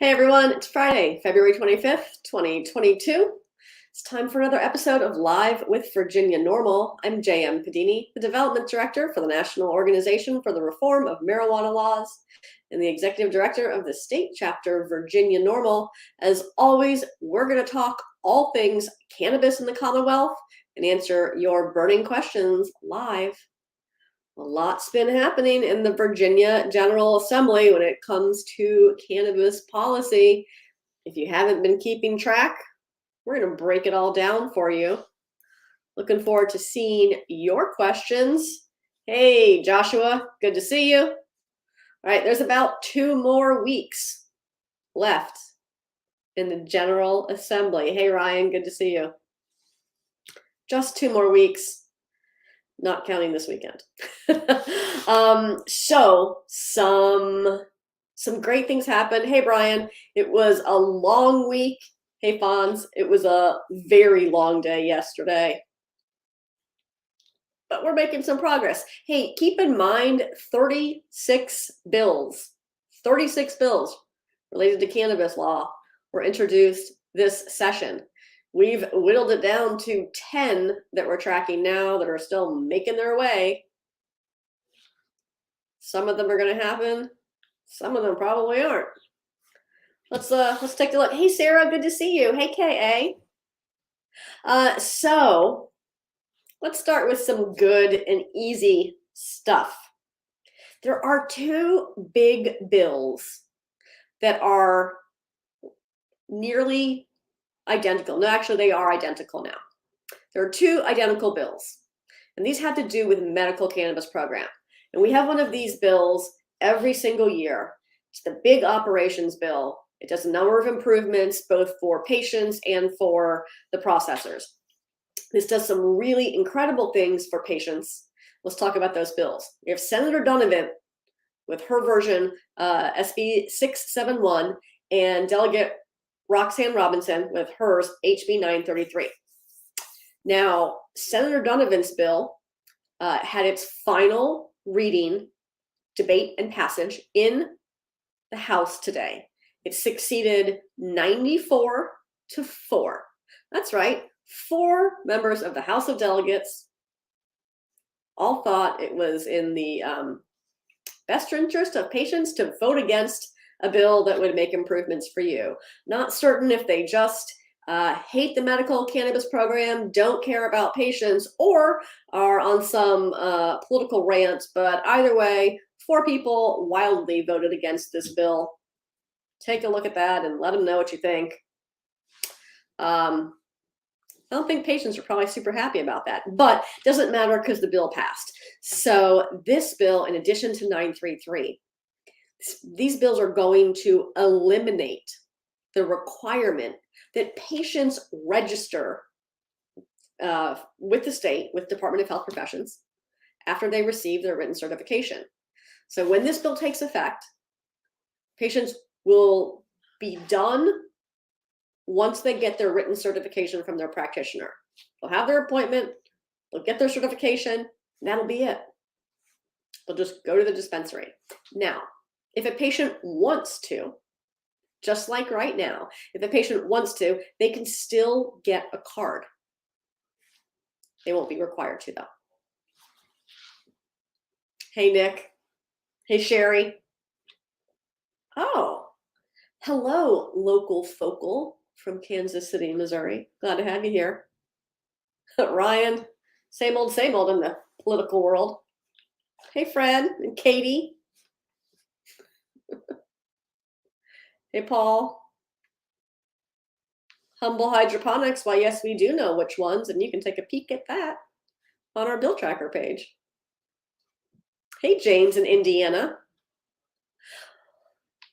Hey everyone, it's Friday, February 25th, 2022. It's time for another episode of Live with Virginia NORML. I'm J.M. Padini, the Development Director for the National Organization for the Reform of Marijuana Laws and the Executive Director of the State Chapter Virginia NORML. As always, we're going to talk all things cannabis in the Commonwealth and answer your burning questions live. A lot's been happening in the Virginia General Assembly when it comes to cannabis policy. If you haven't been keeping track, we're going to break it all down for you. Looking forward to seeing your questions. Hey, Joshua, good to see you. All right, there's about 2 more weeks left in the General Assembly. Hey, Ryan, good to see you. Just 2 more weeks. Not counting this weekend. So some great things happened. Hey, Brian, it was a long week. Hey, Fonz, it was a very long day yesterday. But we're making some progress. Hey, keep in mind 36 bills related to cannabis law were introduced this session. We've whittled it down to 10 that we're tracking now that are still making their way. Some of them are going to happen. Some of them probably aren't. Let's take a look. Hey, Sarah, good to see you. Hey, K.A. So let's start with some good and easy stuff. There are 2 big bills that are nearly identical. No, actually, they are identical now. There are 2 identical bills, and these have to do with medical cannabis program. And we have one of these bills every single year. It's the big operations bill. It does a number of improvements, both for patients and for the processors. This does some really incredible things for patients. Let's talk about those bills. We have Senator Donovan with her version, SB 671, and Delegate Roxanne Robinson with hers, HB 933. Now, Senator Donovan's bill had its final reading, debate, and passage in the House today. It succeeded 94-4. That's right, 4 members of the House of Delegates all thought it was in the best interest of patients to vote against a bill that would make improvements for you. Not certain if they just hate the medical cannabis program, don't care about patients, or are on some political rant, but either way, 4 people wildly voted against this bill. Take a look at that and let them know what you think. I don't think patients are probably super happy about that, but it doesn't matter because the bill passed. So this bill, in addition to 933, these bills are going to eliminate the requirement that patients register with the state, with Department of Health Professions, after they receive their written certification. So when this bill takes effect, patients will be done once they get their written certification from their practitioner. They'll have their appointment, they'll get their certification, and that'll be it. They'll just go to the dispensary. Now, if a patient wants to, just like right now, if a patient wants to, they can still get a card. They won't be required to, though. Hey, Nick. Hey, Sherry. Oh, hello, local focal from Kansas City, Missouri. Glad to have you here. Ryan, same old in the political world. Hey, Fred and Katie. Hey, Paul. Humble hydroponics. Why, yes, we do know which ones, and you can take a peek at that on our bill tracker page. Hey, James in Indiana.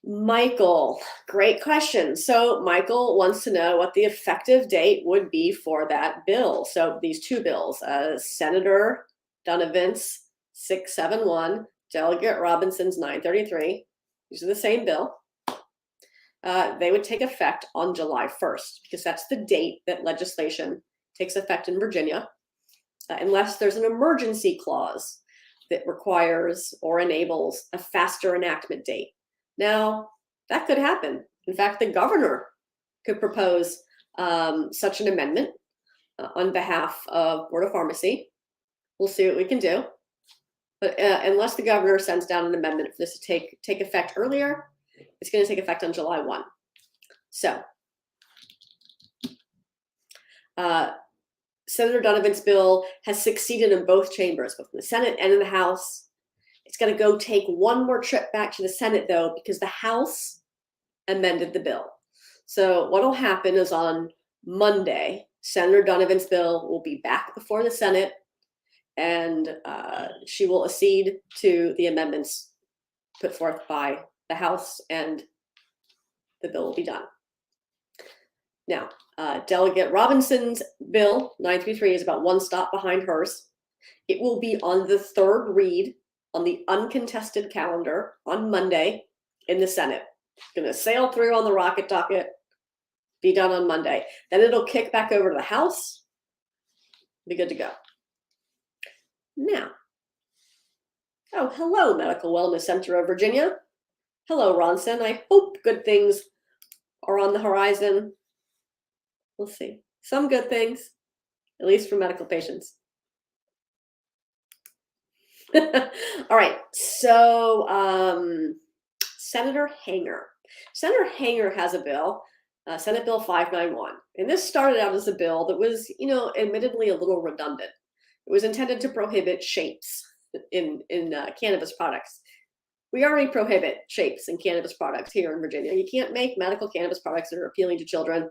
Michael, great question. So Michael wants to know what the effective date would be for that bill. So these 2 bills, Senator Donovan's 671, Delegate Robinson's 933, these are the same bill. They would take effect on July 1st, because that's the date that legislation takes effect in Virginia, unless there's an emergency clause that requires or enables a faster enactment date. Now, that could happen. In fact, the governor could propose such an amendment on behalf of Board of Pharmacy. We'll see what we can do. But unless the governor sends down an amendment for this to take effect earlier, it's going to take effect on July 1. So Senator Donovan's bill has succeeded in both chambers, both in the Senate and in the House. It's going to go take one more trip back to the Senate, though, because the House amended the bill. So what will happen is on Monday, Senator Donovan's bill will be back before the Senate, and she will accede to the amendments put forth by the House, and the bill will be done. Now, Delegate Robinson's bill, 933, is about one stop behind hers. It will be on the third read on the uncontested calendar on Monday in the Senate. It's going to sail through on the rocket docket, be done on Monday. Then it'll kick back over to the House, be good to go. Now, oh, hello, Medical Wellness Center of Virginia. Hello, Ronson. I hope good things are on the horizon. We'll see. Some good things, at least for medical patients. All right, so Senator Hanger. Senator Hanger has a bill, Senate Bill 591. And this started out as a bill that was, admittedly a little redundant. It was intended to prohibit shapes in cannabis products. We already prohibit shapes in cannabis products here in Virginia. You can't make medical cannabis products that are appealing to children.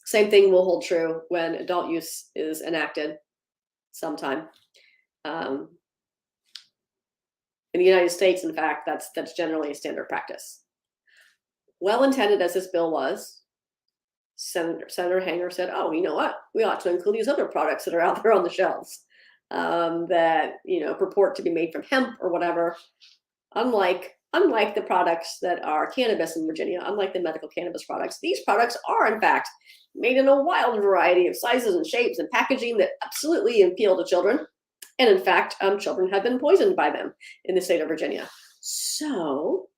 Same thing will hold true when adult use is enacted sometime. In the United States, in fact, that's generally a standard practice. Well intended as this bill was, Senator Hanger said, "Oh, you know what? We ought to include these other products that are out there on the shelves that purport to be made from hemp or whatever." Unlike the products that are cannabis in Virginia, unlike the medical cannabis products, these products are in fact made in a wild variety of sizes and shapes and packaging that absolutely appeal to children. And in fact, children have been poisoned by them in the state of Virginia. So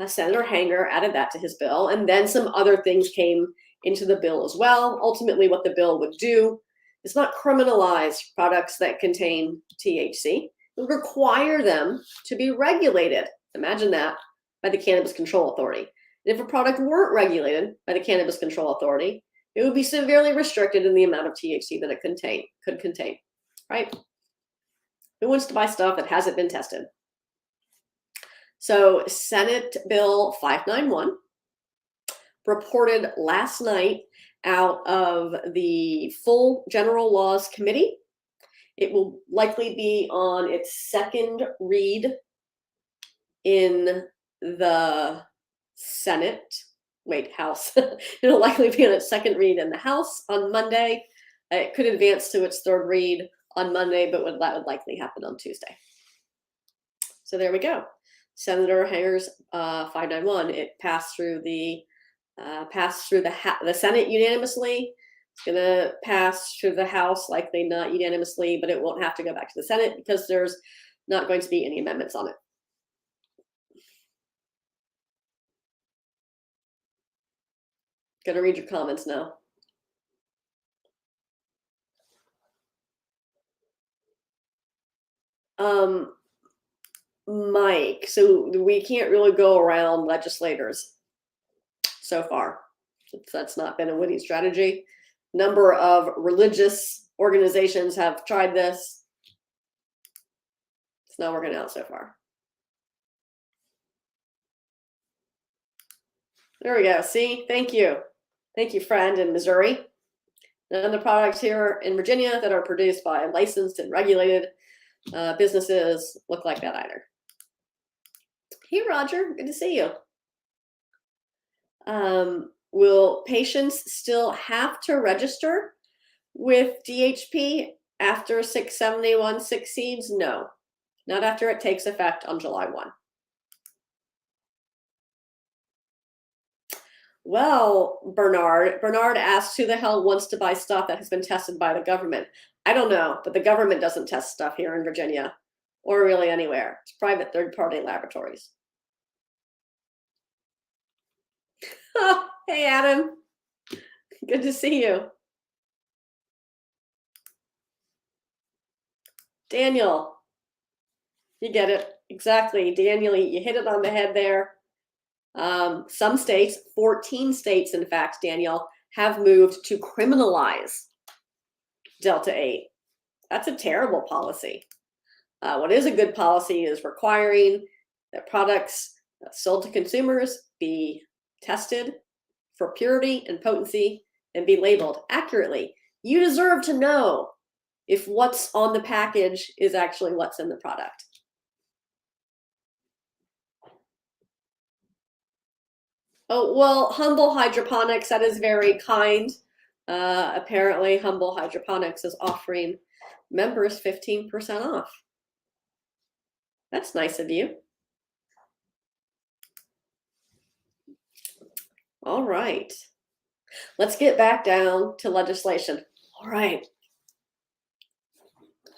Senator Hanger added that to his bill, and then some other things came into the bill as well. Ultimately, what the bill would do is not criminalize products that contain THC. It would require them to be regulated. Imagine that, by the Cannabis Control Authority. And if a product weren't regulated by the Cannabis Control Authority, it would be severely restricted in the amount of THC that it could contain, right? Who wants to buy stuff that hasn't been tested? So Senate Bill 591 reported last night out of the full General Laws Committee. It will likely be on its second read in the House. It'll likely be on its second read in the House on Monday. It could advance to its third read on Monday, but that would likely happen on Tuesday. So there we go. Senator Hanger's 591. It passed through the Senate unanimously. It's going to pass through the House, likely not unanimously, but it won't have to go back to the Senate because there's not going to be any amendments on it. Going to read your comments now. Mike, so we can't really go around legislators so far. That's not been a winning strategy. Number of religious organizations have tried this. It's not working out so far. There we go. See, thank you. Thank you, friend in Missouri. None of the products here in Virginia that are produced by licensed and regulated businesses look like that either. Hey, Roger, good to see you. Will patients still have to register with DHP after 671 succeeds? No, not after it takes effect on July 1. Well, Bernard asked who the hell wants to buy stuff that has been tested by the government. I don't know, but the government doesn't test stuff here in Virginia or really anywhere. It's private third-party laboratories. Oh, hey, Adam. Good to see you. Daniel, you get it. Exactly. Daniel, you hit it on the head there. Some states, 14 states, in fact, Daniel, have moved to criminalize Delta 8. That's a terrible policy. What is a good policy is requiring that products sold to consumers be tested for purity and potency and be labeled accurately. You deserve to know if what's on the package is actually what's in the product. Oh, well, Humble Hydroponics, that is very kind. Apparently, Humble Hydroponics is offering members 15% off. That's nice of you. All right. Let's get back down to legislation. All right.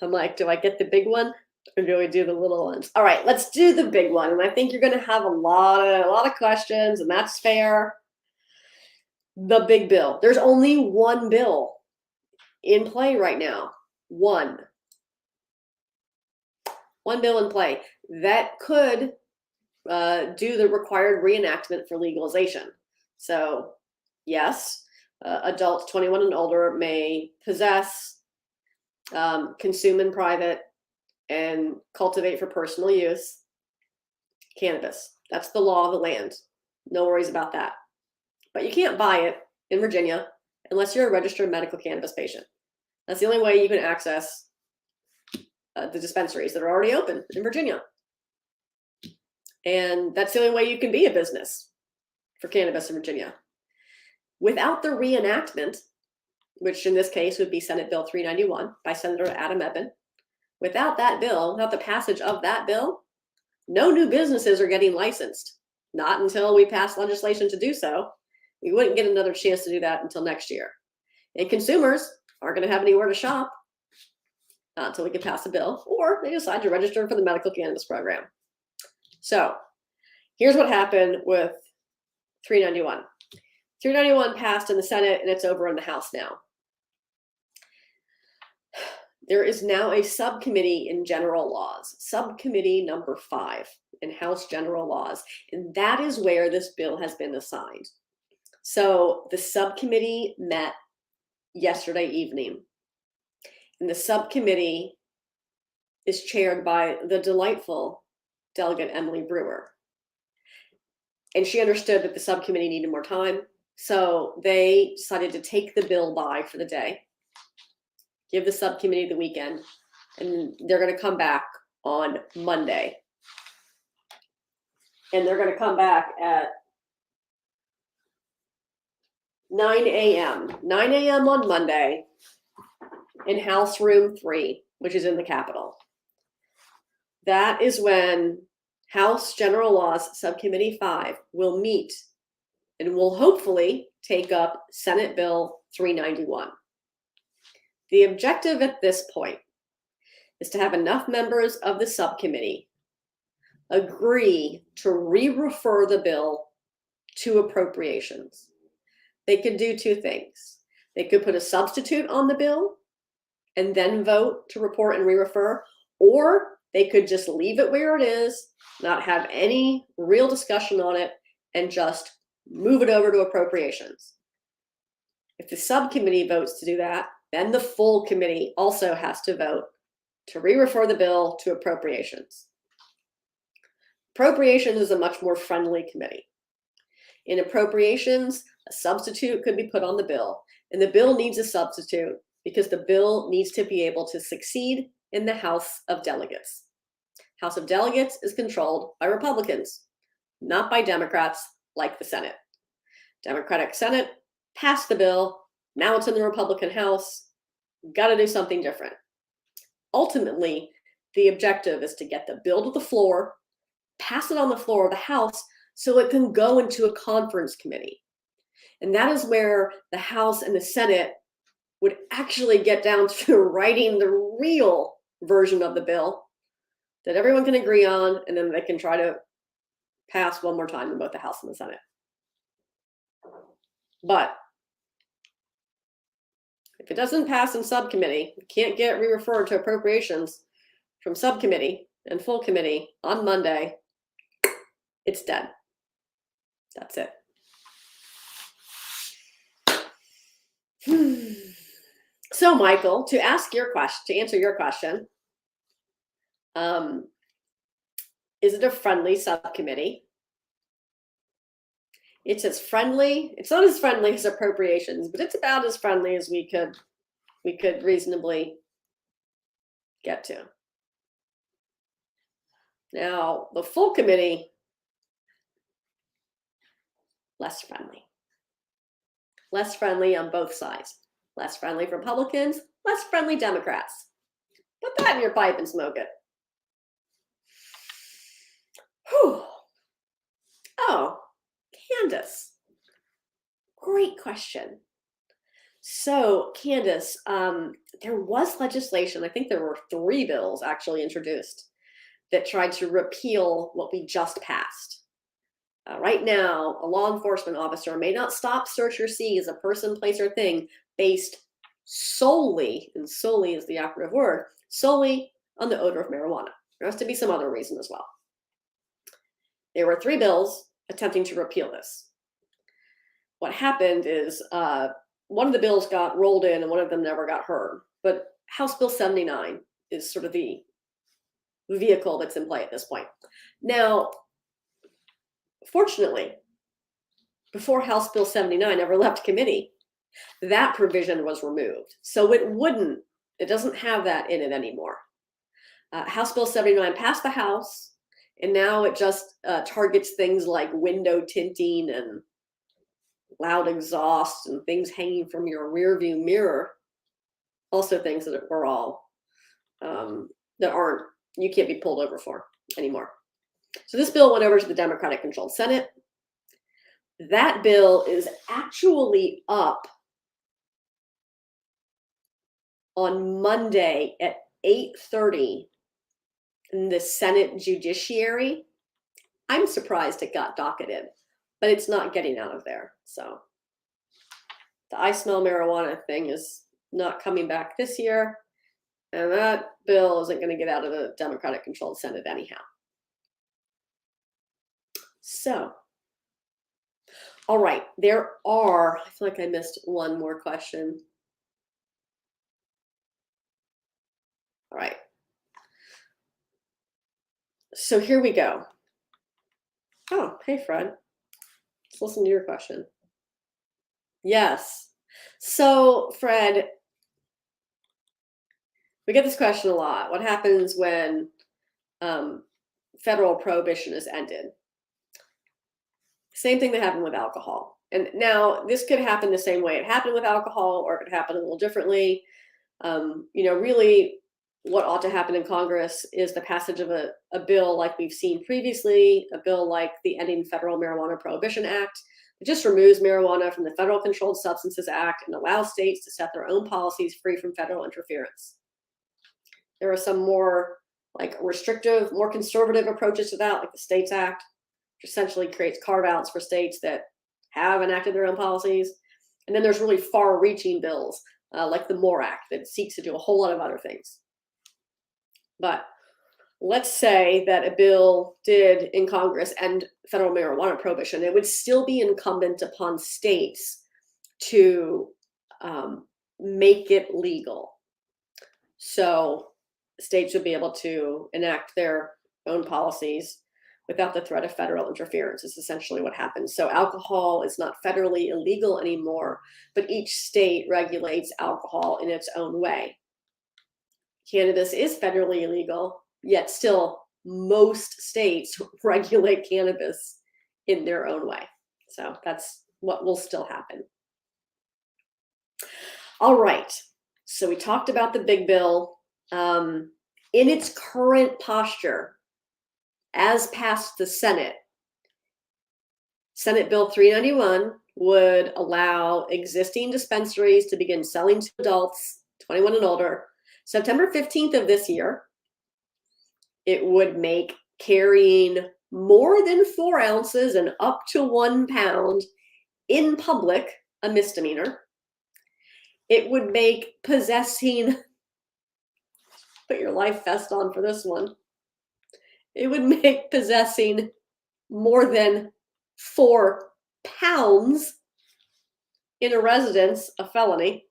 I'm like, do I get the big one or do we do the little ones? All right, let's do the big one. And I think you're going to have a lot of questions, and that's fair. The big bill. There's only one bill in play right now. One bill in play that could do the required reenactment for legalization. So yes, adults 21 and older may possess, consume in private, and cultivate for personal use cannabis. That's the law of the land. No worries about that. But you can't buy it in Virginia unless you're a registered medical cannabis patient. That's the only way you can access the dispensaries that are already open in Virginia. And that's the only way you can be a business for cannabis in Virginia. Without the reenactment, which in this case would be Senate Bill 391 by Senator Adam Ebbin, without that bill, without the passage of that bill, no new businesses are getting licensed. Not until we pass legislation to do so. We wouldn't get another chance to do that until next year. And consumers aren't going to have anywhere to shop until we can pass a bill, or they decide to register for the medical cannabis program. So here's what happened with 391. 391 passed in the Senate, and it's over in the House now. There is now a subcommittee in general laws, subcommittee number 5 in House General Laws, and that is where this bill has been assigned. So the subcommittee met yesterday evening, and the subcommittee is chaired by the delightful Delegate Emily Brewer. And she understood that the subcommittee needed more time, so they decided to take the bill by for the day, give the subcommittee the weekend, and they're going to come back on Monday. And they're going to come back at 9 a.m. 9 a.m. on Monday in House Room 3, which is in the Capitol. That is when House General Laws Subcommittee 5 will meet and will hopefully take up Senate Bill 391. The objective at this point is to have enough members of the subcommittee agree to re-refer the bill to appropriations. They could do two things. They could put a substitute on the bill and then vote to report and re-refer, or they could just leave it where it is, not have any real discussion on it, and just move it over to appropriations. If the subcommittee votes to do that, then the full committee also has to vote to re-refer the bill to appropriations. Appropriations is a much more friendly committee. In appropriations, a substitute could be put on the bill, and the bill needs a substitute because the bill needs to be able to succeed in the House of Delegates. House of Delegates is controlled by Republicans, not by Democrats like the Senate. Democratic Senate passed the bill. Now it's in the Republican House. Got to do something different. Ultimately, the objective is to get the bill to the floor, pass it on the floor of the House so it can go into a conference committee. And that is where the House and the Senate would actually get down to writing the real version of the bill that everyone can agree on, and then they can try to pass one more time in both the House and the Senate. But if it doesn't pass in subcommittee, it can't get re-referred to appropriations from subcommittee and full committee on Monday, it's dead. That's it. So, Michael, to answer your question, is it a friendly subcommittee? It's as friendly. It's not as friendly as appropriations, but it's about as friendly as we could reasonably get to. Now, the full committee, less friendly. Less friendly on both sides. Less friendly for Republicans, less friendly Democrats. Put that in your pipe and smoke it. Whew. Oh, Candace. Great question. So, Candace, there was legislation, I think there were 3 bills actually introduced that tried to repeal what we just passed. Right now, a law enforcement officer may not stop, search, or seize a person, place, or thing based solely, and solely is the operative word, solely on the odor of marijuana. There has to be some other reason as well. There were 3 bills attempting to repeal this. What happened is one of the bills got rolled in and one of them never got heard. But House Bill 79 is sort of the vehicle that's in play at this point. Now, fortunately, before House Bill 79 ever left committee, that provision was removed. So it doesn't have that in it anymore. House Bill 79 passed the House, and now it just targets things like window tinting and loud exhaust and things hanging from your rear view mirror. Also things that were all, you can't be pulled over for anymore. So this bill went over to the Democratic-controlled Senate. That bill is actually up on Monday at 8:30 in the Senate Judiciary. I'm surprised it got docketed, but it's not getting out of there. So the I smell marijuana thing is not coming back this year, and that bill isn't going to get out of the Democratic-controlled Senate anyhow. So, all right, I feel like I missed one more question. All right. So here we go. Oh, hey, Fred. Let's listen to your question. Yes. So, Fred, we get this question a lot. What happens when federal prohibition is ended? Same thing that happened with alcohol. And now this could happen the same way it happened with alcohol, or it could happen a little differently. Really what ought to happen in Congress is the passage of a bill like we've seen previously, a bill like the Ending Federal Marijuana Prohibition Act. It just removes marijuana from the Federal Controlled Substances Act and allows states to set their own policies free from federal interference. There are some more restrictive, more conservative approaches to that, like the States Act, which essentially creates carve-outs for states that have enacted their own policies. And then there's really far-reaching bills, like the MORE Act, that seeks to do a whole lot of other things. But let's say that a bill did in Congress end federal marijuana prohibition. It would still be incumbent upon states to make it legal. So states would be able to enact their own policies without the threat of federal interference is essentially what happens. So alcohol is not federally illegal anymore, but each state regulates alcohol in its own way. Cannabis is federally illegal, yet still most states regulate cannabis in their own way. So that's what will still happen. All right, so we talked about the big bill. In its current posture, as passed the Senate, Senate Bill 391 would allow existing dispensaries to begin selling to adults 21 and older September 15th of this year. It would make carrying more than 4 ounces and up to 1 pound in public a misdemeanor. It would make possessing, put your life vest on for this one, it would make possessing more than 4 pounds in a residence a felony.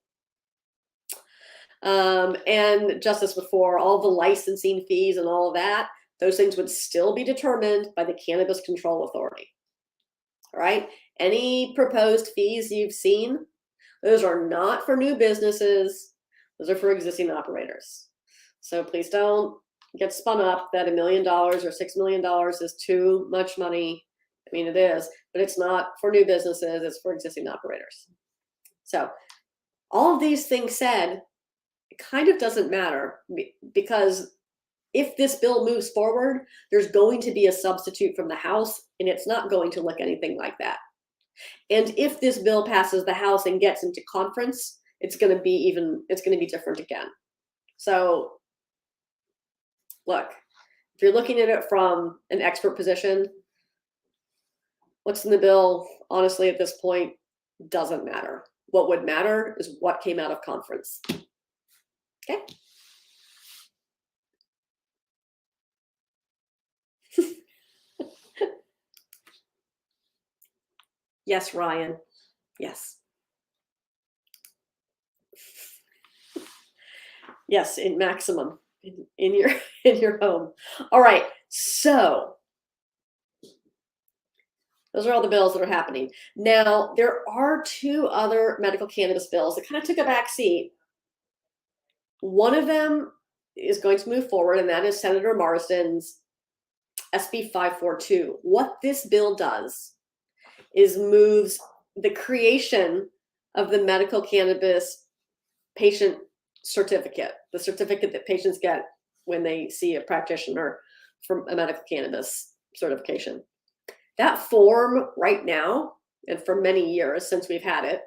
And just as before, all the licensing fees and all of that, those things would still be determined by the Cannabis Control Authority. All right? Any proposed fees you've seen, those are not for new businesses. Those are for existing operators. So please don't get spun up that $1 million or $6 million is too much money. I mean, it is, but it's not for new businesses. It's for existing operators. So all of these things said, it kind of doesn't matter, because if this bill moves forward, there's going to be a substitute from the House, and it's not going to look anything like that. And if this bill passes the House and gets into conference, it's going to be different again. So look, if you're looking at it from an expert position, what's in the bill, honestly, at this point, doesn't matter. What would matter is what came out of conference. Okay. Yes, Ryan. Yes. Yes, in maximum in your home. All right. So those are all the bills that are happening. Now, there are 2 other medical cannabis bills that kind of took a back seat. One of them is going to move forward, and that is Senator Morrison's SB 542. What this bill does is moves the creation of the medical cannabis patient certificate, the certificate that patients get when they see a practitioner for a medical cannabis certification. That form right now, and for many years since we've had it,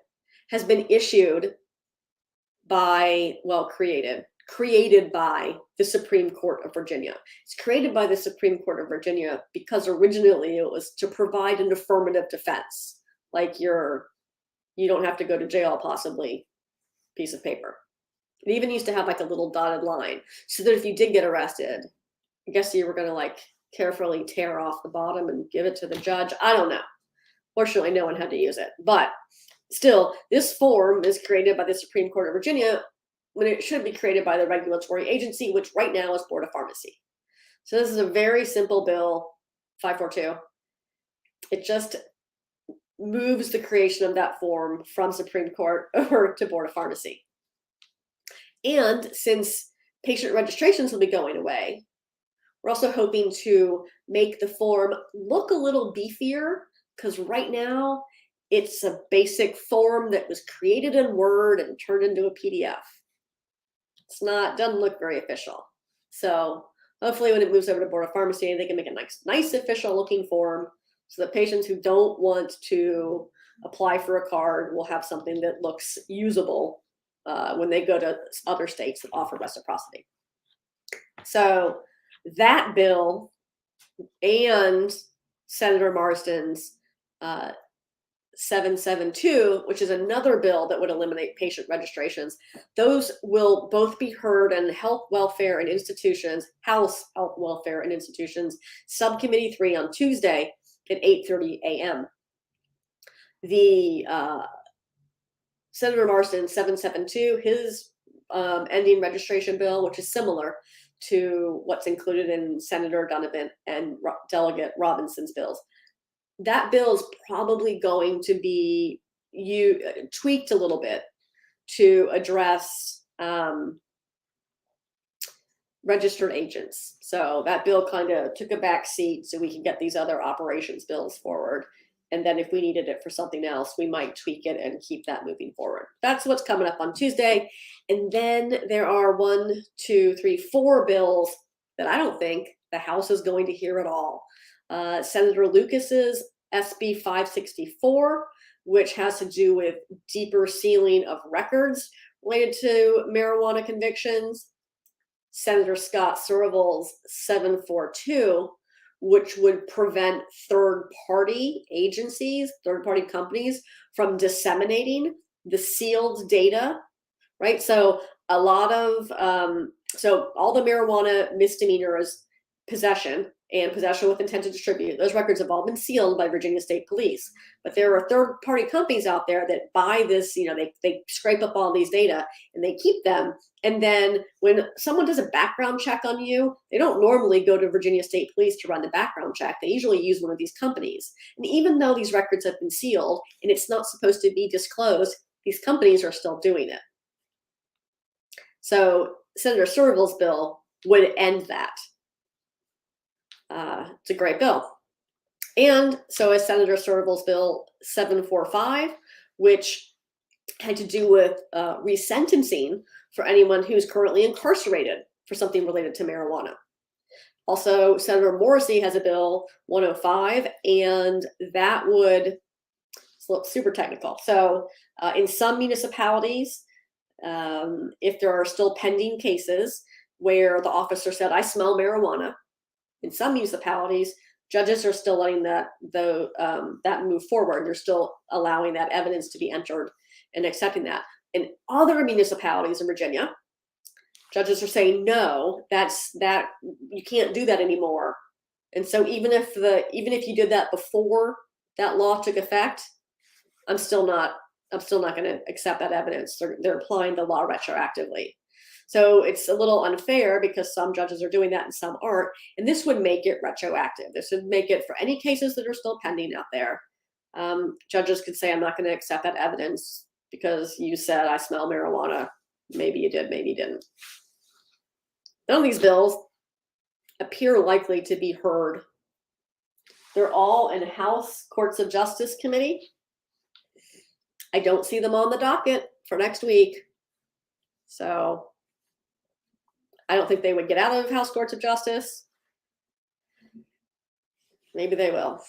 has been issued by, well, created by the Supreme Court of Virginia. It's created by the Supreme Court of Virginia because originally it was to provide an affirmative defense, like you don't have to go to jail possibly piece of paper. It even used to have like a little dotted line so that if you did get arrested, I guess you were going to like carefully tear off the bottom and give it to the judge. I don't know. Fortunately, no one had to use it. But still, this form is created by the Supreme Court of Virginia when it should be created by the regulatory agency, which right now is Board of Pharmacy. So this is a very simple bill, 542. It just moves the creation of that form from Supreme Court over to Board of Pharmacy. And since patient registrations will be going away, we're also hoping to make the form look a little beefier, because right now it's a basic form that was created in Word and turned into a PDF. Doesn't look very official. So hopefully when it moves over to Board of Pharmacy, they can make a nice official looking form so that patients who don't want to apply for a card will have something that looks usable when they go to other states that offer reciprocity. So that bill and Senator Morrison's 772, which is another bill that would eliminate patient registrations, those will both be heard in House Health, Welfare and Institutions, Subcommittee 3 on Tuesday at 8:30 a.m. The Senator Morrison 772, his ending registration bill, which is similar to what's included in Senator Donovan and Delegate Robinson's bills. That bill is probably going to be tweaked a little bit to address registered agents. So that bill kind of took a back seat so we can get these other operations bills forward. And then if we needed it for something else, we might tweak it and keep that moving forward. That's what's coming up on Tuesday. And then there are 4 bills that I don't think the House is going to hear at all. Senator Lucas's SB 564, which has to do with deeper sealing of records related to marijuana convictions. Senator Scott Surville's 742, which would prevent third-party agencies, third-party companies from disseminating the sealed data, right? So a lot of, so all the marijuana misdemeanors, possession and possession with intent to distribute, those records have all been sealed by Virginia State Police. But there are third-party companies out there that buy this, they scrape up all these data and they keep them. And then when someone does a background check on you, they don't normally go to Virginia State Police to run the background check. They usually use one of these companies. And even though these records have been sealed and it's not supposed to be disclosed, these companies are still doing it. So Senator Surville's bill would end that. It's a great bill. And so is Senator Surville's bill 745, which had to do with resentencing for anyone who's currently incarcerated for something related to marijuana. Also, Senator Morrison has a bill 105, and that would, it's super technical. So in some municipalities, if there are still pending cases where the officer said, I smell marijuana, in some municipalities, judges are still letting that move forward. They're still allowing that evidence to be entered and accepting that. In other municipalities in Virginia, judges are saying, no, that you can't do that anymore. And so even if you did that before that law took effect, I'm still not going to accept that evidence. They're applying the law retroactively. So it's a little unfair because some judges are doing that and some aren't. And this would make it retroactive. This would make it for any cases that are still pending out there. Judges could say, I'm not going to accept that evidence because you said I smell marijuana. Maybe you did, maybe you didn't. None of these bills appear likely to be heard. They're all in House Courts of Justice Committee. I don't see them on the docket for next week. So I don't think they would get out of House Courts of Justice. Maybe they will.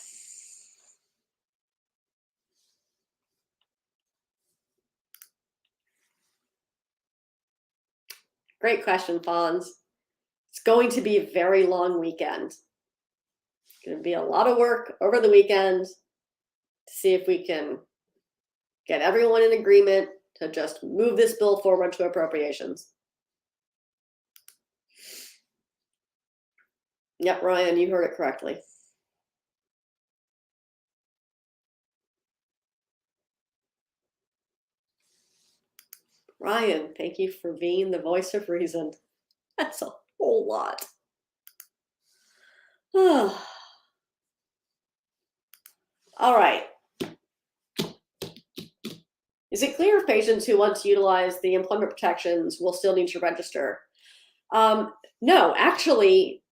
Great question, Fonz. It's going to be a very long weekend. It's going to be a lot of work over the weekend to see if we can get everyone in agreement to just move this bill forward to appropriations. Yep, Ryan, you heard it correctly. Ryan, thank you for being the voice of reason. That's a whole lot. All right. Is it clear if patients who want to utilize the employment protections will still need to register? No, actually,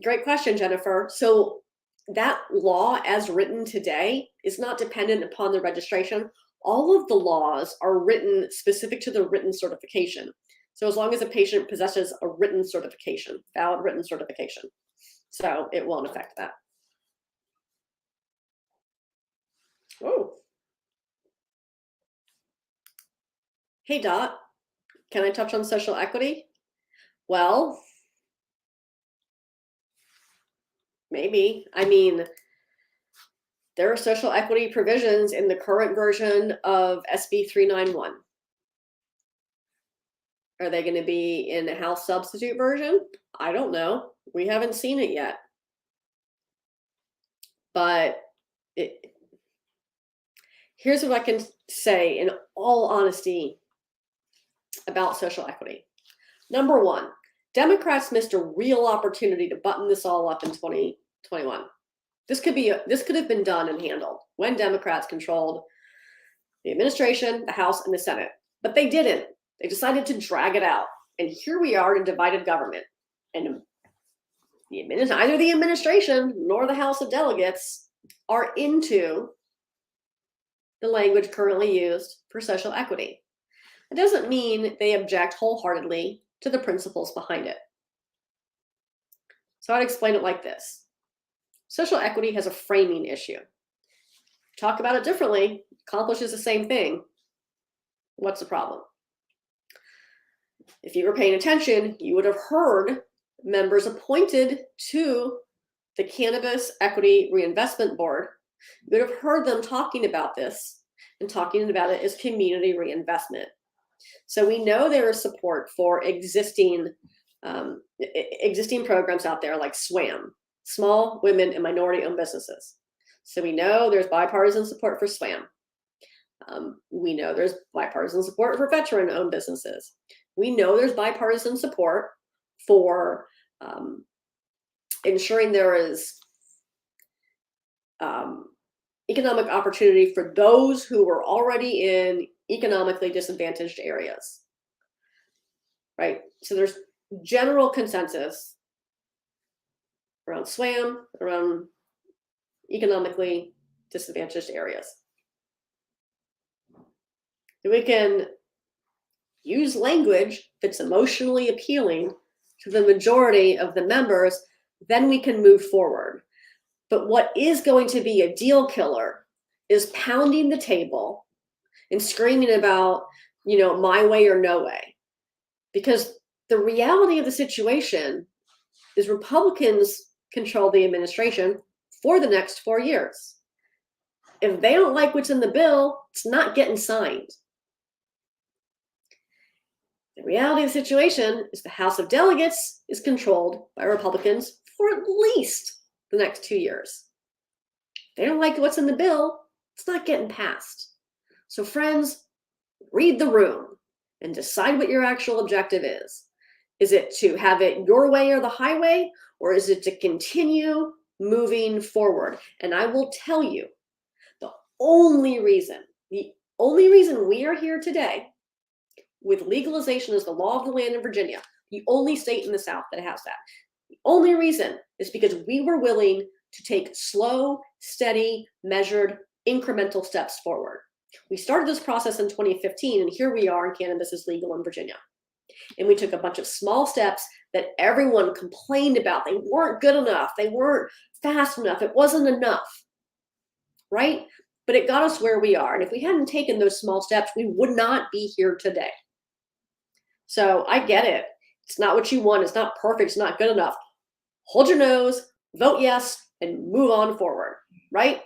great question, Jennifer. So that law as written today is not dependent upon the registration. All of the laws are written specific to the written certification. So as long as a patient possesses a written certification, valid written certification. So it won't affect that. Oh. Hey, Dot, can I touch on social equity? Well, maybe. I mean, there are social equity provisions in the current version of SB 391. Are they going to be in the House substitute version? I don't know. We haven't seen it yet. But here's what I can say in all honesty about social equity. Number one, Democrats missed a real opportunity to button this all up in 2021. This could have been done and handled when Democrats controlled the administration, the House, and the Senate. But they didn't. They decided to drag it out. And here we are in a divided government. And neither the administration nor the House of Delegates are into the language currently used for social equity. It doesn't mean they object wholeheartedly to the principles behind it. So I'd explain it like this. Social equity has a framing issue. Talk about it differently, accomplishes the same thing. What's the problem? If you were paying attention, you would have heard members appointed to the Cannabis Equity Reinvestment Board, you would have heard them talking about this and talking about it as community reinvestment. So we know there is support for existing programs out there like SWAM, Small Women and Minority-Owned Businesses. So we know there's bipartisan support for SWAM. We know there's bipartisan support for veteran-owned businesses. We know there's bipartisan support for ensuring there is economic opportunity for those who are already in economically disadvantaged areas, right? So there's general consensus around SWAM, around economically disadvantaged areas. And we can use language that's emotionally appealing to the majority of the members, then we can move forward. But what is going to be a deal killer is pounding the table and screaming about, my way or no way. Because the reality of the situation is Republicans control the administration for the next 4 years. If they don't like what's in the bill, it's not getting signed. The reality of the situation is the House of Delegates is controlled by Republicans for at least the next 2 years. If they don't like what's in the bill, it's not getting passed. So friends, read the room and decide what your actual objective is. Is it to have it your way or the highway, or is it to continue moving forward? And I will tell you, the only reason we are here today with legalization as the law of the land in Virginia, the only state in the South that has that, the only reason is because we were willing to take slow, steady, measured, incremental steps forward. We started this process in 2015, and here we are, and cannabis is legal in Virginia. And we took a bunch of small steps that everyone complained about. They weren't good enough. They weren't fast enough. It wasn't enough, right? But it got us where we are. And if we hadn't taken those small steps, we would not be here today. So I get it. It's not what you want. It's not perfect. It's not good enough. Hold your nose, vote yes, and move on forward, right?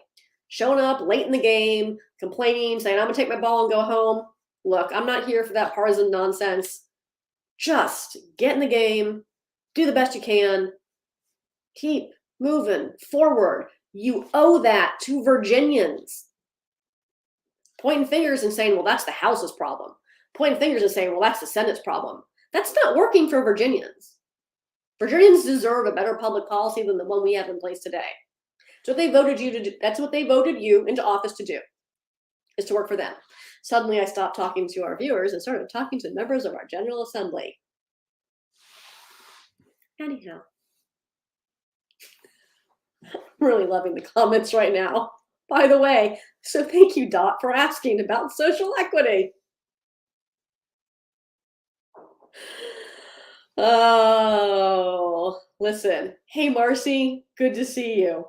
Showing up late in the game, complaining, saying, I'm going to take my ball and go home. Look, I'm not here for that partisan nonsense. Just get in the game, do the best you can, keep moving forward. You owe that to Virginians. Pointing fingers and saying, well, that's the House's problem. Pointing fingers and saying, well, that's the Senate's problem. That's not working for Virginians. Virginians deserve a better public policy than the one we have in place today. So they voted you to do. That's what they voted you into office to do, is to work for them. Suddenly I stopped talking to our viewers and started talking to members of our General Assembly. Anyhow, I'm really loving the comments right now. By the way, so thank you, Dot, for asking about social equity. Oh, listen. Hey, Marcy, good to see you.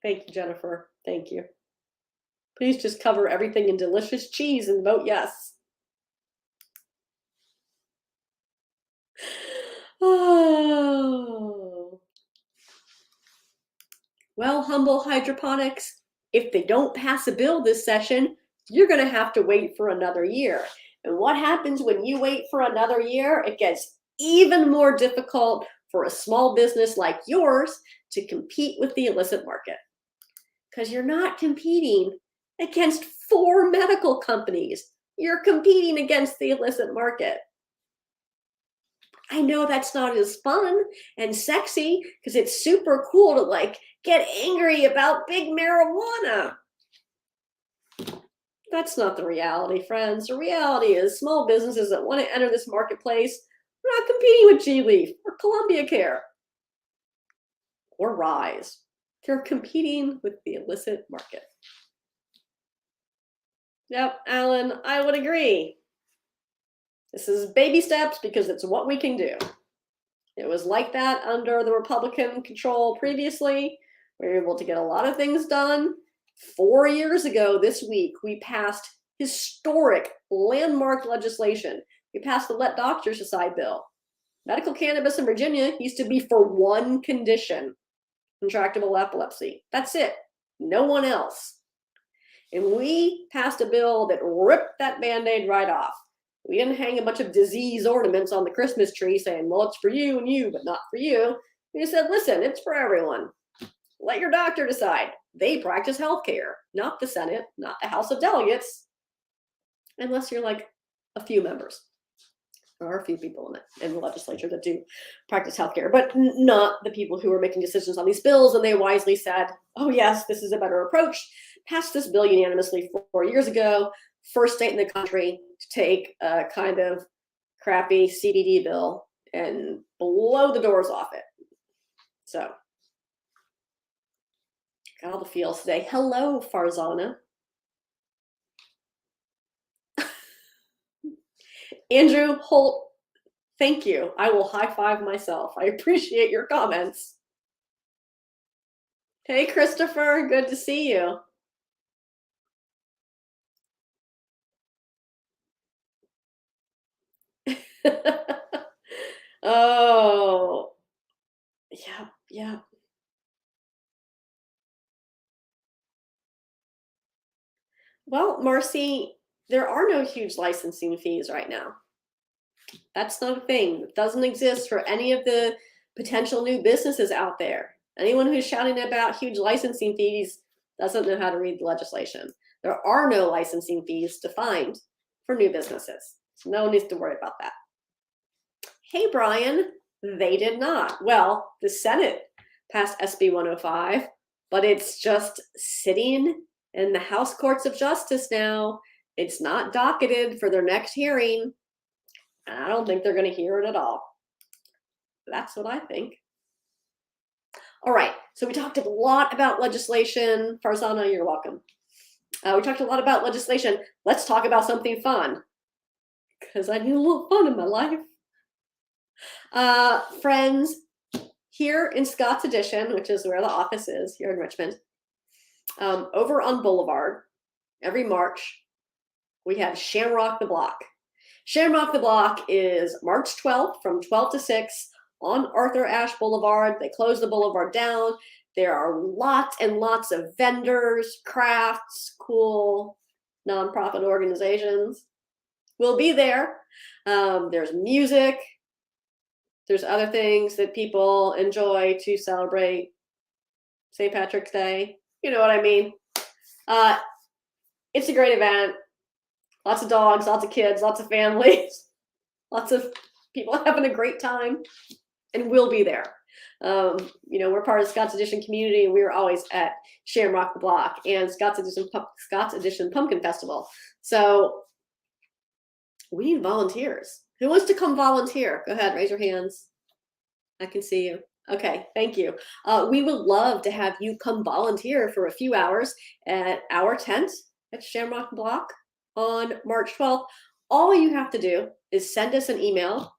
Thank you, Jennifer. Thank you. Please just cover everything in delicious cheese and vote yes. Oh. Well, Humble Hydroponics, if they don't pass a bill this session, you're going to have to wait for another year. And what happens when you wait for another year? It gets even more difficult for a small business like yours to compete with the illicit market. Because you're not competing against 4 medical companies. You're competing against the illicit market. I know that's not as fun and sexy because it's super cool to get angry about big marijuana. That's not the reality, friends. The reality is small businesses that want to enter this marketplace are not competing with G-Leaf or Columbia Care or Rise. They're competing with the illicit market. Yep, Alan, I would agree. This is baby steps because it's what we can do. It was like that under the Republican control previously. We were able to get a lot of things done. 4 years ago this week, we passed historic landmark legislation. We passed the Let Doctors Decide bill. Medical cannabis in Virginia used to be for one condition, intractable epilepsy. That's it. No one else. And we passed a bill that ripped that Band-Aid right off. We didn't hang a bunch of disease ornaments on the Christmas tree saying, well, it's for you and you, but not for you. We said, listen, it's for everyone. Let your doctor decide. They practice healthcare, not the Senate, not the House of Delegates, unless you're like a few members. There are a few people in the legislature that do practice healthcare, but not the people who are making decisions on these bills. And they wisely said, oh, yes, this is a better approach. Passed this bill unanimously 4 years ago. First state in the country to take a kind of crappy CBD bill and blow the doors off it. So, got all the feels today. Hello, Farzana. Andrew Holt, thank you. I will high five myself. I appreciate your comments. Hey, Christopher, good to see you. Oh, yeah. Well, Marcy, there are no huge licensing fees right now. That's not a thing. It doesn't exist for any of the potential new businesses out there. Anyone who's shouting about huge licensing fees doesn't know how to read the legislation. There are no licensing fees defined for new businesses. So no one needs to worry about that. Hey, Brian, they did not. Well, the Senate passed SB 105, but it's just sitting in the House Courts of Justice now. It's not docketed for their next hearing. And I don't think they're going to hear it at all. That's what I think. All right, so we talked a lot about legislation. Farzana, you're welcome. We talked a lot about legislation. Let's talk about something fun, because I need a little fun in my life. Friends, here in Scott's Addition, which is where the office is here in Richmond, over on Boulevard, every March, we have Shamrock the Block. Shamrock the Block is March 12th from 12 to 6 on Arthur Ashe Boulevard. They close the boulevard down. There are lots and lots of vendors, crafts, cool nonprofit organizations. We'll be there. There's music. There's other things that people enjoy to celebrate St. Patrick's Day. You know what I mean? It's a great event. Lots of dogs, lots of kids, lots of families, lots of people having a great time, and we'll be there. We're part of the Scott's Addition community, and we're always at Shamrock the Block and Scott's Addition Pumpkin Festival. So we need volunteers. Who wants to come volunteer? Go ahead, raise your hands. I can see you. Okay, thank you. We would love to have you come volunteer for a few hours at our tent at Shamrock Block on March 12th. All you have to do is send us an email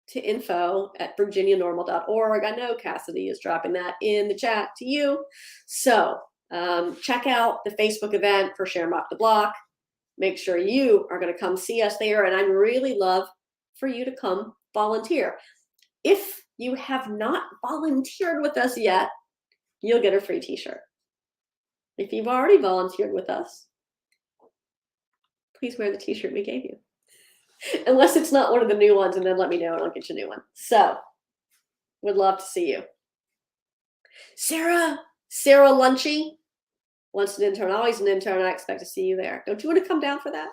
to info@virginianormal.org. I know Cassidy is dropping that in the chat to you. So check out the Facebook event for Shamrock the Block. Make sure you are going to come see us there, and I'd really love for you to come volunteer. If you have not volunteered with us yet, you'll get a free t-shirt. If you've already volunteered with us, please wear the t-shirt we gave you. Unless it's not one of the new ones, and then let me know and I'll get you a new one. So, would love to see you. Sarah Lunchy wants an intern. Always an intern. I expect to see you there. Don't you want to come down for that?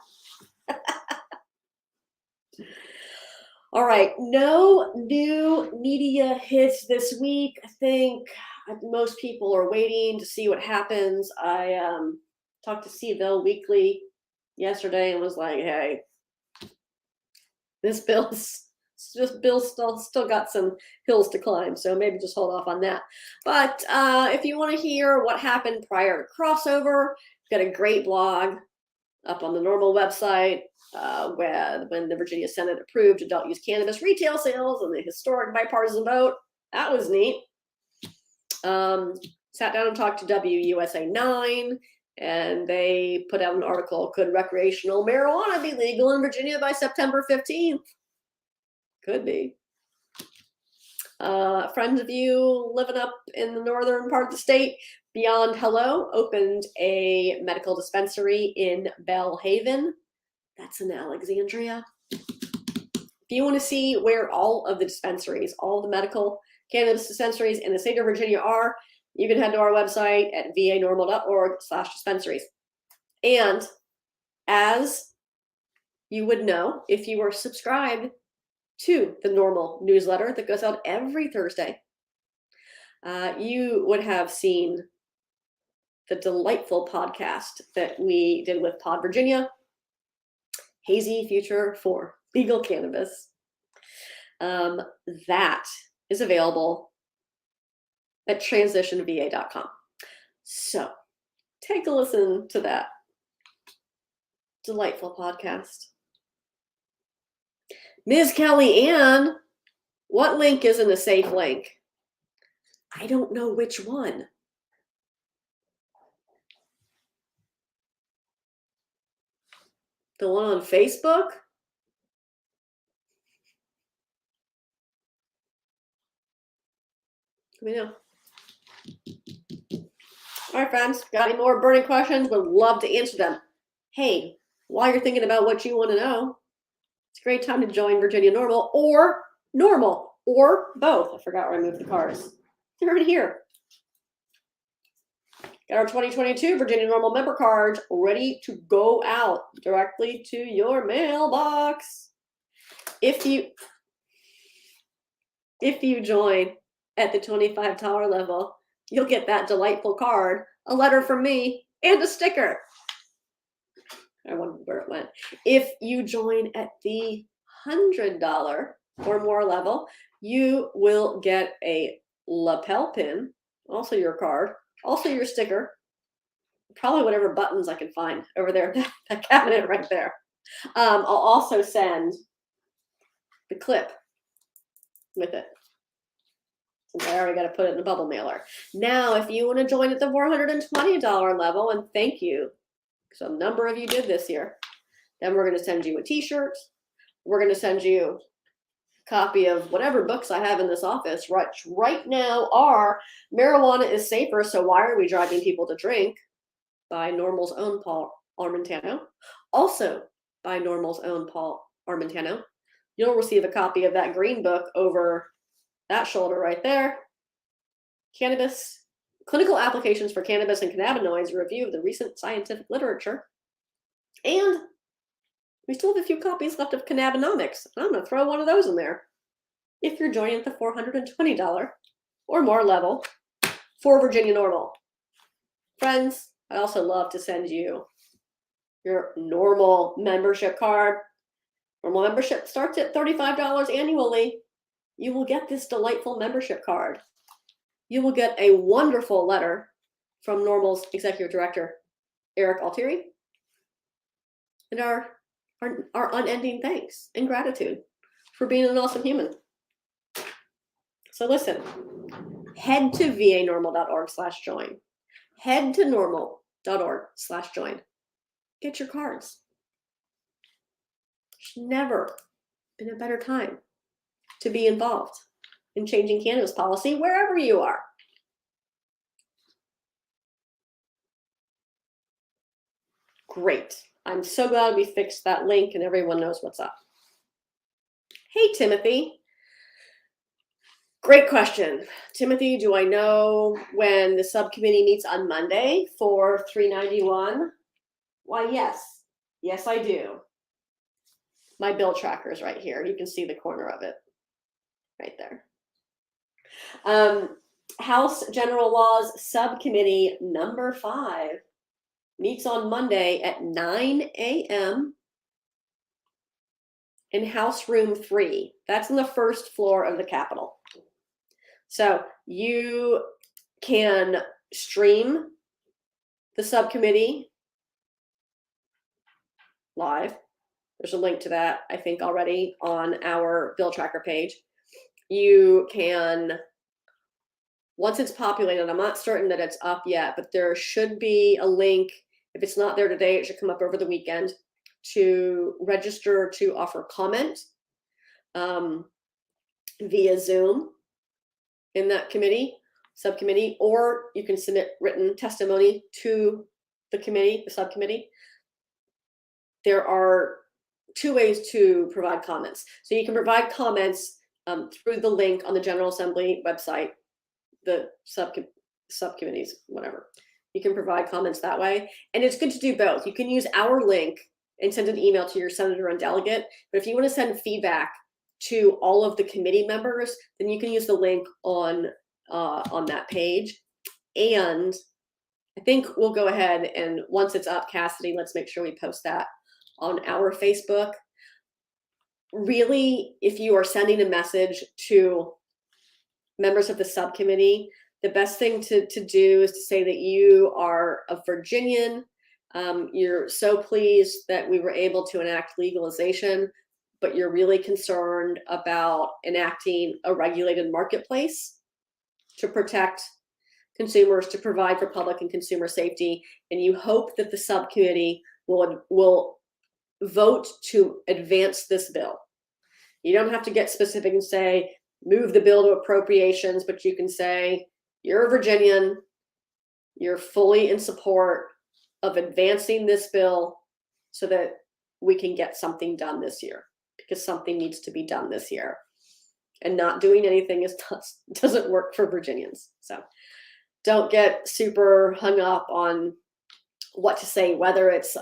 All right, no new media hits this week. I think most people are waiting to see what happens. I talked to Seville Weekly yesterday and was like, hey, this bill's still got some hills to climb, so maybe just hold off on that. But if you want to hear what happened prior to crossover, we've got a great blog up on the NORML website when the Virginia Senate approved adult use cannabis retail sales and the historic bipartisan vote. That was neat. Sat down and talked to WUSA 9, and they put out an article, could recreational marijuana be legal in Virginia by September 15th? Could be. Friends of you living up in the northern part of the state, Beyond Hello opened a medical dispensary in Bellhaven. That's in Alexandria. If you want to see where all of the dispensaries, all the medical cannabis dispensaries in the state of Virginia are, you can head to our website at vanormal.org/dispensaries. And as you would know if you were subscribed to the NORML newsletter that goes out every Thursday, you would have seen the delightful podcast that we did with Pod Virginia, Hazy Future for Legal Cannabis. That is available at transitionva.com. So take a listen to that delightful podcast. Ms. Kelly Ann, what link isn't a safe link? I don't know which one. The one on Facebook? Let me know. All right, friends, got any more burning questions? Would love to answer them. Hey, while you're thinking about what you want to know, it's a great time to join Virginia NORML or NORML or both. I forgot where I moved the cards. They're right here. Got our 2022 Virginia NORML member cards ready to go out directly to your mailbox. If you join at the $25 level, you'll get that delightful card, a letter from me, and a sticker. I wondered where it went. If you join at the $100 or more level, you will get a lapel pin, also your card, also your sticker, probably whatever buttons I can find over there, that cabinet right there. I'll also send the clip with it, since I already got to put it in a bubble mailer. Now, if you want to join at the $420 level, and thank you, because a number of you did this year, then we're going to send you a t-shirt. We're going to send you a copy of whatever books I have in this office, which right now are Marijuana is Safer, So Why Are We Driving People to Drink? By NORML's own Paul Armentano. Also by NORML's own Paul Armentano. You'll receive a copy of that green book over that shoulder right there. Cannabis, Clinical Applications for Cannabis and Cannabinoids, a review of the recent scientific literature. And we still have a few copies left of Cannabinomics. I'm going to throw one of those in there if you're joining at the $420 or more level for Virginia NORML. Friends, I'd also love to send you your NORML membership card. NORML membership starts at $35 annually. You will get this delightful membership card. You will get a wonderful letter from NORML's executive director, Eric Altieri, and our unending thanks and gratitude for being an awesome human. So listen, head to vanormal.org/join. Head to norml.org/join. Get your cards. There's never been a better time to be involved in changing cannabis policy wherever you are. Great. I'm so glad we fixed that link and everyone knows what's up. Hey, Timothy. Great question. Timothy, do I know when the subcommittee meets on Monday for 391? Why, yes. Yes, I do. My bill tracker is right here. You can see the corner of it right there. House General Laws Subcommittee number 5 meets on Monday at 9 a.m. in House Room 3. That's on the first floor of the Capitol. So you can stream the subcommittee live. There's a link to that, I think, already on our bill tracker page. You can, once it's populated, I'm not certain that it's up yet, but there should be a link. If it's not there today, it should come up over the weekend to register to offer comment via Zoom. in that subcommittee, or you can submit written testimony to the subcommittee. There are 2 ways to provide comments. So you can provide comments through the link on the General Assembly website, the subcommittees, whatever. You can provide comments that way. And it's good to do both. You can use our link and send an email to your senator and delegate. But if you want to send feedback to all of the committee members, then you can use the link on that page. And I think we'll go ahead and once it's up, Cassidy, let's make sure we post that on our Facebook. Really, if you are sending a message to members of the subcommittee, the best thing to do is to say that you are a Virginian. You're so pleased that we were able to enact legalization, but you're really concerned about enacting a regulated marketplace to protect consumers, to provide for public and consumer safety, and you hope that the subcommittee will vote to advance this bill. You don't have to get specific and say, move the bill to appropriations, but you can say, you're a Virginian, you're fully in support of advancing this bill so that we can get something done this year, because something needs to be done this year. And not doing anything doesn't work for Virginians. So don't get super hung up on what to say, whether it's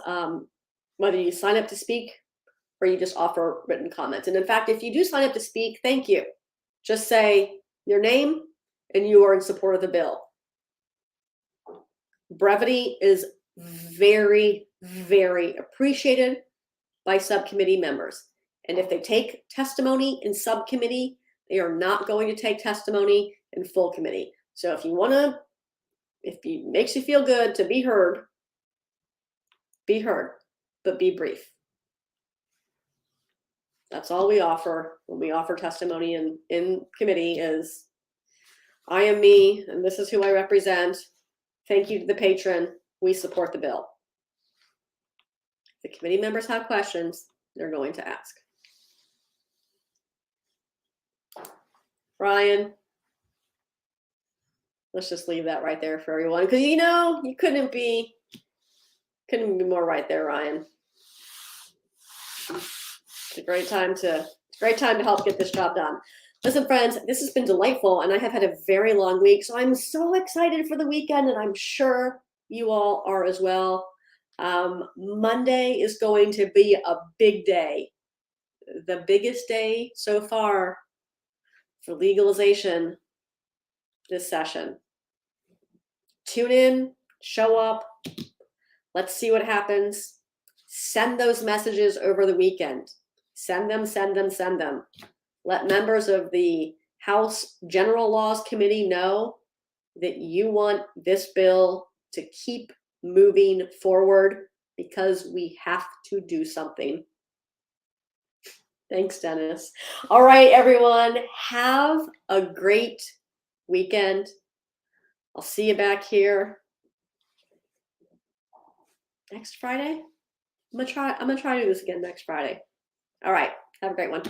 whether you sign up to speak or you just offer written comments. And in fact, if you do sign up to speak, thank you. Just say your name and you are in support of the bill. Brevity is very, very appreciated by subcommittee members. And if they take testimony in subcommittee, they are not going to take testimony in full committee. So if it makes you feel good to be heard, but be brief. That's all we offer when we offer testimony in committee is, I am me, and this is who I represent. Thank you to the patron. We support the bill. If the committee members have questions, they're going to ask. Ryan, let's just leave that right there for everyone, because you couldn't be more right there, Ryan. It's a great time to help get this job done. Listen, friends, this has been delightful, and I have had a very long week, so I'm so excited for the weekend, and I'm sure you all are as well. Monday is going to be a big day, the biggest day so far for legalization this session. Tune in, show up, let's see what happens. Send those messages over the weekend. Send them. Let members of the House General Laws Committee know that you want this bill to keep moving forward because we have to do something. Thanks, Dennis. All right, everyone, have a great weekend. I'll see you back here next Friday. I'm gonna try to do this again next Friday. All right, have a great one.